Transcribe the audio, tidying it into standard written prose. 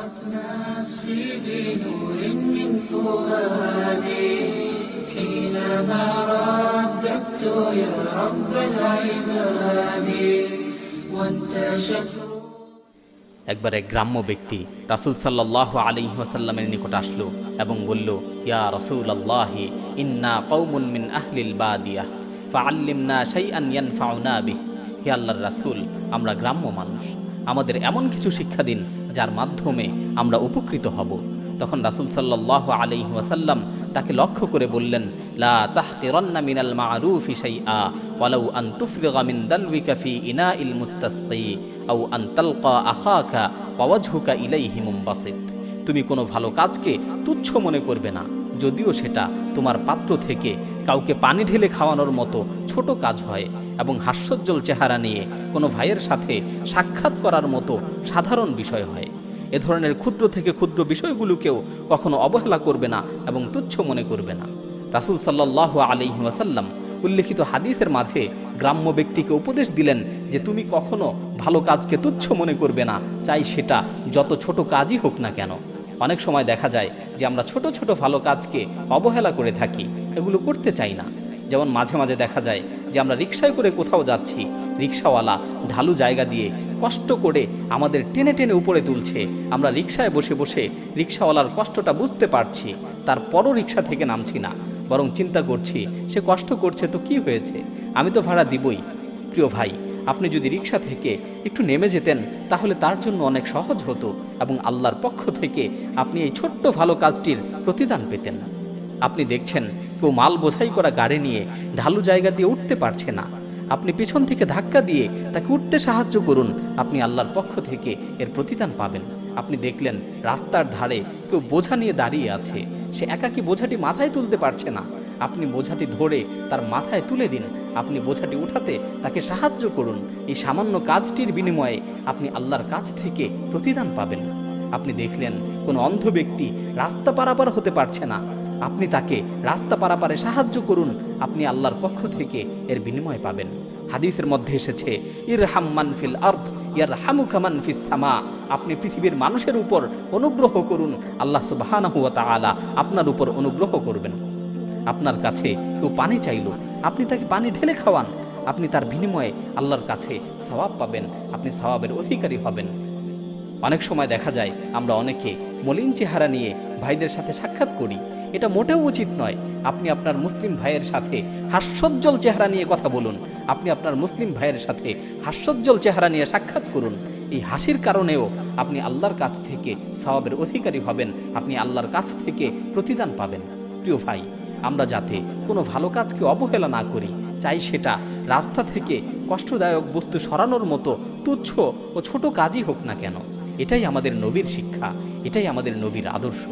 أشرقت نفسي بنور من فؤادي حينما رددت يا رب العباد وانتشت একবার এক গ্রাম্য ব্যক্তি রাসূল সাল্লাল্লাহু আলাইহি ওয়াসাল্লামের নিকট আসলো এবং বলল, ইয়া রাসূলুল্লাহি ইন্না কওমুন মিন আহলিল বাদিয়াহ ফাআল্লিমনা শাইআন ইয়ানফাউনা বিহ। হে আল্লাহর রাসূল, আমরা গ্রাম্য মানুষ, আমাদের এমন কিছু শিক্ষা দিন যার মাধ্যমে আমরা উপকৃত হব। তখন রাসূল সাল্লাল্লাহু আলাইহি ওয়াসাল্লাম তাকে লক্ষ্য করে বললেন, লা তাহকিরান্না মিনাল মা'রুফি শাইআ ওয়ালাউ আন তুফরিগা মিন দালবিকা ফি ইনাইল মুস্তাসকি আও আন তালকা আখাকা ওয়া ওয়াজহুকা ইলাইহি মুনবাসিত। তুমি কোনো ভালো কাজকে তুচ্ছ মনে করবে না, যদিও সেটা তোমার পাত্র থেকে কাউকে পানি ঢেলে খাওয়ানোর মতো ছোট কাজ হয়, এবং হাস্যোজ্জ্বল চেহারা নিয়ে কোনো ভাইয়ের সাথে সাক্ষাৎ করার মতো সাধারণ বিষয় হয়। এ ধরনের ক্ষুদ্র থেকে ক্ষুদ্র বিষয়গুলোকেও কখনো অবহেলা করবে না এবং তুচ্ছ মনে করবে না। রাসূল সাল্লাল্লাহু আলাইহি ওয়াসাল্লাম উল্লেখিত হাদিসের মাঝে গ্রাম্য ব্যক্তিকে উপদেশ দিলেন যে তুমি কখনো ভালো কাজকে তুচ্ছ মনে করবে না, চাই সেটা যত ছোট কাজই হোক না কেন। অনেক সময় দেখা যায় যে আমরা ছোট ছোট ভালো কাজকে অবহেলা করে থাকি, এগুলো করতে চাই না। যেমন মাঝে মাঝে দেখা যায় যে আমরা রিকশায় করে কোথাও যাচ্ছি, রিকশাওয়ালা ঢালু জায়গা দিয়ে কষ্ট করে আমাদের টেনে টেনে উপরে তুলছে, আমরা রিকশায় বসে বসে রিকশাওয়ালার কষ্টটা বুঝতে পারছি, তারপরও রিকশা থেকে নামছি না, বরং চিন্তা করছি সে কষ্ট করছে তো কি হয়েছে, আমি তো ভাড়া দিবই। প্রিয় ভাই, আপনি যদি রিকশা থেকে একটু নেমে যেতেন তাহলে তার জন্য অনেক সহজ হতো এবং আল্লাহর পক্ষ থেকে আপনি এই ছোট্ট ভালো কাজটির প্রতিদান পেতেন। আপনি দেখছেন কেউ মাল বোঝাই করা গাড়ি নিয়ে ঢালু জায়গা দিয়ে উঠতে পারছে না, আপনি পিছন থেকে ধাক্কা দিয়ে তাকে উঠতে সাহায্য করুন, আপনি আল্লাহর পক্ষ থেকে এর প্রতিদান পাবেন। আপনি দেখলেন রাস্তার ধারে কেউ বোঝা নিয়ে দাঁড়িয়ে আছে, সে একাকী বোঝাটি মাথায় তুলতে পারছে না, আপনি বোঝাটি ধরে তার মাথায় তুলে দিন, আপনি বোঝাটি উঠাতে তাকে সাহায্য করুন। এই সামান্য কাজটির বিনিময়ে আপনি আল্লাহর কাছ থেকে প্রতিদান পাবেন। আপনি দেখলেন কোনো অন্ধ ব্যক্তি রাস্তা পারাপার হতে পারছে না, আপনি তাকে রাস্তা পারাপারে সাহায্য করুন, আপনি আল্লাহর পক্ষ থেকে এর বিনিময় পাবেন। হাদিসের মধ্যে এসেছে, ইরহাম মান ফিল আরদ ইয়ারহামুকা মান ফিস সামা। আপনি পৃথিবীর মানুষের উপর অনুগ্রহ করুন, আল্লাহ সুবহানাহু ওয়া তাআলা আপনার উপর অনুগ্রহ করবেন। আপনার কাছে কেউ পানি চাইলো, আপনি তাকে পানি ঢেলে খাওয়ান, আপনি তার বিনিময়ে আল্লাহর কাছে সওয়াব পাবেন, আপনি সওয়াবের অধিকারী হবেন। অনেক সময় দেখা যায় আমরা অনেকে মলিন চেহারা নিয়ে ভাইদের সাথে সাক্ষাৎ করি, এটা মোটেও উচিত নয়। আপনি আপনার মুসলিম ভাইয়ের সাথে হাস্যোজ্জ্বল চেহারা নিয়ে কথা বলুন, আপনি আপনার মুসলিম ভাইয়ের সাথে হাস্যোজ্জ্বল চেহারা নিয়ে সাক্ষাৎ করুন। এই হাসির কারণেও আপনি আল্লাহর কাছ থেকে সওয়াবের অধিকারী হবেন, আপনি আল্লাহর কাছ থেকে প্রতিদান পাবেন। প্রিয় ভাই, আমরা যাতে কোনো ভালো কাজকে অবহেলা না করি, চাই সেটা রাস্তা থেকে কষ্টদায়ক বস্তু সরানোর মতো তুচ্ছ ও ছোট কাজই হোক না কেন। এটাই আমাদের নবীর শিক্ষা, এটাই আমাদের নবীর আদর্শ।